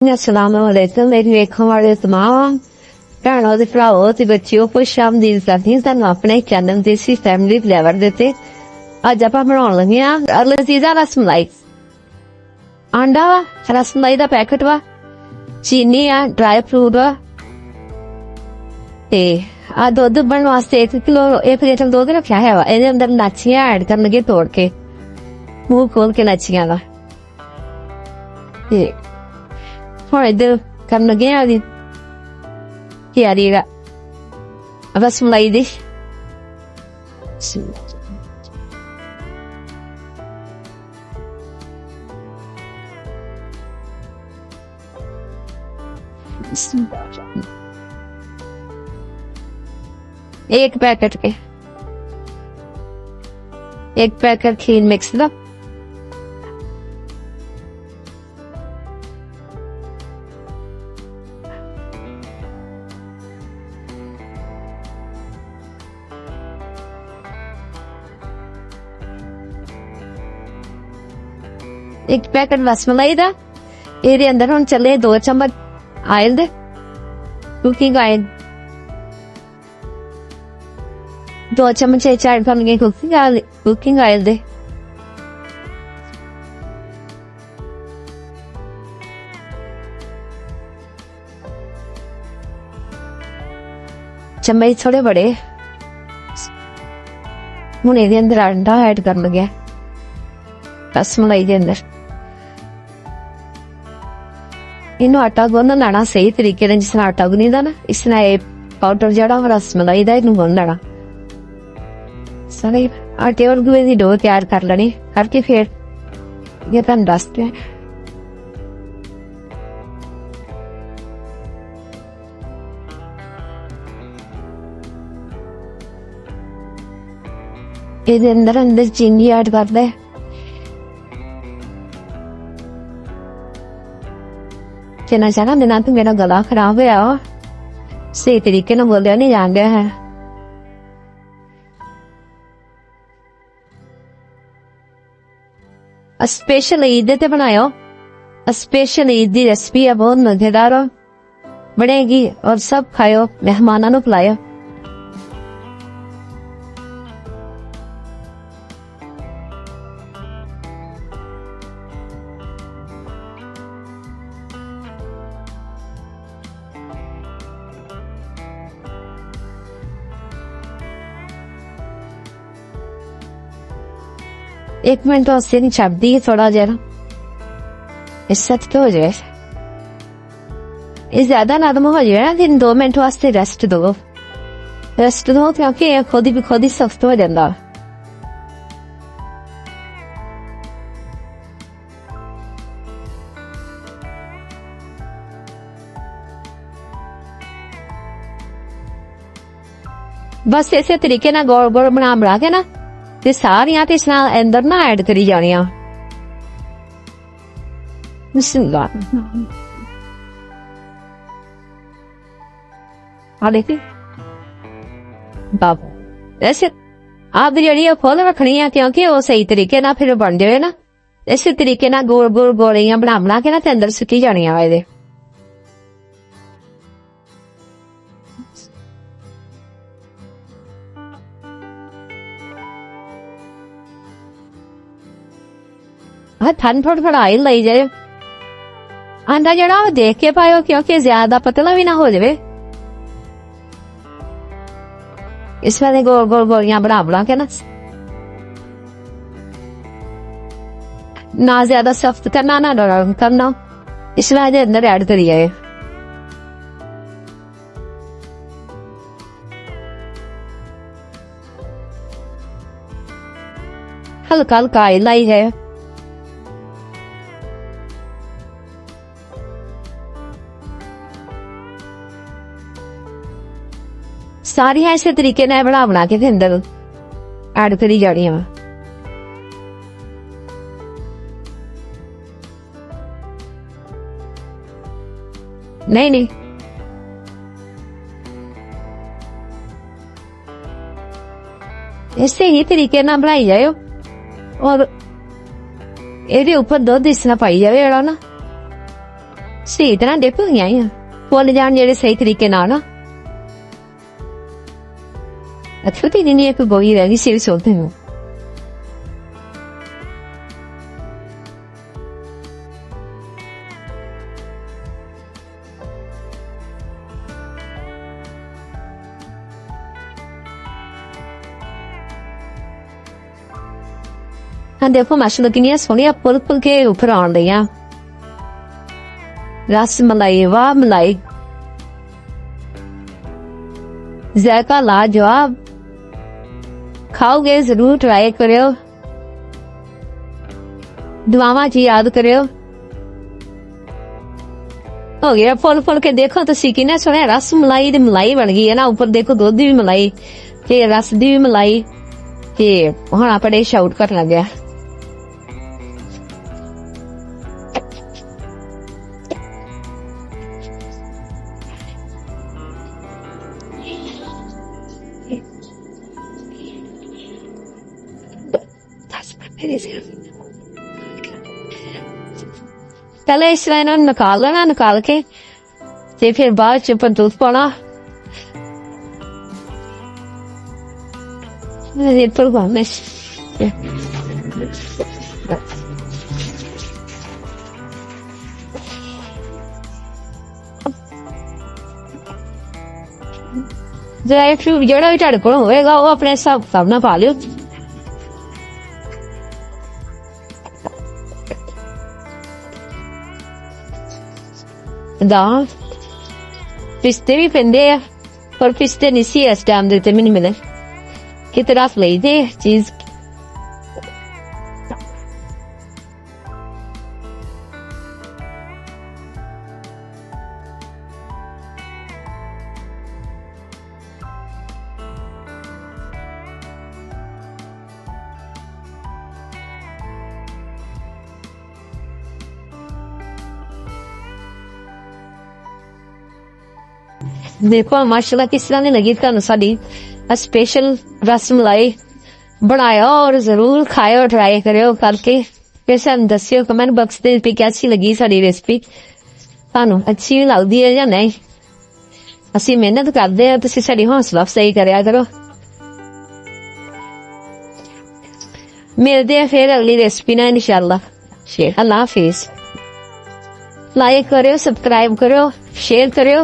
Assalamualaikum, वालेकुम ਭੈਣਾਂ ਦੇ ਭਰਾਵੋ ਤੇ ਬੱਚਿਓ ਖੁਸ਼ ਆਮਦੀਦ ਕਰਦੀ ਹਾਂ ਤੁਹਾਨੂੰ ਆਪਣੇ ਚੈਨਲ ਦੇਸੀ ਫੈਮਿਲੀ ਫਲੇਵਰ ਦੇ ਤੇ ਅੱਜ ਆਪਾਂ ਬਣਾਉਣ ਲੱਗੇ ਆ ਲਜ਼ੀਜ਼ਾ ਰਸਮਲਾਈ ਆਂਡਾ ਵਾ ਰਸਮਲਾਈ ਦਾ ਪੈਕਟ ਵਾ ਚੀਨੀ ਆ ਡਰਾਈ ਫਰੂਟ ਵਾ ਤੇ ਆ ਦੁੱਧ ਬਣਨ ਵਾਸਤੇ 1 ਕਿਲੋ 1 ਲੀਟਰ ਦੁੱਧ ਰੱਖਿਆ ਹੈ ਵਾ ਇਹਦੇ ਅੰਦਰ ਨਾਚੀਆਂ ਐਡ ਕਰਨਗੇ ਤੋੜ ਕੇ ਮੂੰਹ ਖੋਲ ਕੇ ਨਾਚੀਆਂ ਦਾ ਤੇ ਹੁਣ ਇੱਧਰ ਕਰਨ ਲੱਗੇ ਆ ਦੀ ਤਿਆਰੀਗਾ ਰਸਮਲਾਈ ਦੀ एक पैकेट खीर मिक्स दा एक पैकेट रसमलाई दा ਇਹਦੇ ਅੰਦਰ ਹੁਣ ਚੱਲੇ 2 ਚਮਚ ਆਇਲ ਦੇ ਕੁਕਿੰਗ ਆਇਲ 2 ਚਮਚ ਐਡ ਕਰਨਗੇ ਕੁਕਿੰਗ ਆਇਲ ਦੇ ਚਮਚ ਥੋੜੇ ਬੜੇ ਹੁਣ ਇਹਦੇ ਅੰਦਰ ਅੰਡਾ ਐਡ ਕਰਨ ਲੱਗਿਆ ਰਸਮਲਾਈ ਦੇ ਅੰਦਰ ਇਹਨੂੰ ਆਟਾ ਗੁੰਨ ਲੈਣਾ ਸਹੀ ਤਰੀਕੇ ਨਾਲ ਜਿਸ ਨਾਲ ਆਟਾ ਗੁੰਨੀਦਾ ਨਾ ਇਸ ਨਾਲ ਇਹ ਪਾਊਡਰ ਜਿਹੜਾ ਰਸਮਲਾਈ ਦਾ ਇਹਨੂੰ ਗੁੰਨ ਲੈਣਾ ਸਾਰੇ ਆਟੇ ਔਰ ਗੁਏ ਦੀ ਡੋ ਤਿਆਰ ਕਰ ਲੈਣੀ ਕਰਕੇ ਫਿਰ ਇਹ ਤੁਹਾਨੂੰ ਦੱਸਦੇ ਹਾਂ ਇਹਦੇ ਅੰਦਰ ਚੀਨੀ ਐਡ ਕਰਦੇ कहना चाहना बिना तो मेरा गला खराब है सही तरीके ना बोलिया नहीं जान रहा है स्पेशल ईद ते बनायो स्पेशल ईद की रेसिपी है बहुत मजेदार बनेगी और सब खाओ मेहमानों को पिलायो एक मिनट वास्ते नहीं छपदी थोड़ा जरा इस सच तो हो जाए ये ज्यादा नरम हो जाए ना फिर 2 मिनट वास्ते रेस्ट दो क्योंकि खुद ही सख्त हो जाता बस इसे तरीके ना गोल गोल बना के ना ਤੇ ਸਾਰੀਆਂ ਤੇ ਇਸ ਨਾਲ ਅੰਦਰ ਨਾ ਐਡ ਕਰੀ ਜਾਣੀਆਂ ਬਿਸਮਿਲ੍ਲਾ ਆ ਦੇਖੀ ਬਾਬ ਐਸੇ ਆਪ ਜਿਹੜੀ ਖੋਲ ਰੱਖਣੀ ਆ ਕਿਉਂਕਿ ਉਹ ਸਹੀ ਤਰੀਕੇ ਨਾਲ ਫਿਰ ਬਣ ਜਾਵੇ ਨਾ ਇਸੇ ਤਰੀਕੇ ਨਾਲ ਗੋਲ ਗੋਲ ਗੋਲੀਆਂ ਬਣਾ ਕੇ ਨਾ ਤੇ ਅੰਦਰ ਸੁੱਟੀ ਜਾਣੀਆਂ ਇਹਦੇ थोड़ा आयल लाई जाए आंडा जरा देख के पायो क्योंकि ज्यादा पतला भी ना हो जाए इस वाले गोल गोल गोलियां बना के ना ज्यादा सख्त करना ना नरम करना इस वाले अंदर ऐड करी जाए हल्का हल्का आयल लाई है सारी ऐसे तरीके ने बना के अंदर ऐड करी जानी है नहीं इसे ही तरीके ना बनाई जाए और ਇਹਦੇ ਉੱਪਰ ਦੁੱਧ ਇਸ ਤਰ੍ਹਾਂ ਪਾਈ ਜਾਵੇ ਜਿਹੜਾ ਨਾ ਸਹੀ ਤਰ੍ਹਾਂ ਦੇਖੋ ਆਈ ਆ ਫੁੱਲ ਜਾਣ ਜਿਹੜੇ ਸਹੀ ਤਰੀਕੇ ਨਾਲ ਅੱਛਾ ਤੇ ਨਹੀਂ ਇੱਕ ਗੋਈ ਰਹਿ ਗਈ ਸੀ ਸੋਤੇ ਨੂੰ हाँ देखो माशाल्लाह कितनी सोहनियां पुल पुल के ऊपर आन रही रस मलाई वाह मलाई जायका लाजवाब खाओगे जरूर ट्राई करियो दुआवां च याद करियो हो गया फुल फुल के देखो तो कितना सोहना रस मलाई दी मलाई बन गई है ना ऊपर देखो दूध दी भी मलाई ते रस दी भी मलाई ते हुण अपने शाउट कर लग गया पहले इस तरह इन्होंने निकाल लेना निकाल के ते फिर बाद च पंतूत पाना ड्राई फ्रूट जेड़ा भी तुहाडे कोल होएगा वो अपने हिसाब नाल पा लियो दाल पिस्ते भी पेंदे आ पर पिस्ते नहीं सी इस टाइम दे मैनू मिले किते रख लई दे चीज देखो माशाल्लाह किस तरह ने लगी तुहानू साडी स्पेशल रस मलाई बनाया और जरूर खाओ ट्राई करियो करके फिर सानू दसियो कमेंट बॉक्स दे पे कैसी लगी साडी रेसिपी तुहानू अच्छी लगदी है या नहीं ਅਸੀਂ ਮਿਹਨਤ ਕਰਦੇ ਆ ਤੁਸੀਂ ਸਾਡੀ ਹੌਸਲਾ ਅਫਜ਼ਾਈ ਕਰਿਆ ਕਰੋ ਮਿਲਦੇ ਆ ਫਿਰ ਅਗਲੀ ਰੈਸਿਪੀ ਨਾਲ ਇਨਸ਼ਾਅੱਲਾ ਸ਼ੇਅਰ ਅੱਲਾਹ ਹਾਫਿਜ਼ लाइक करो सब्सक्राइब करो शेयर करो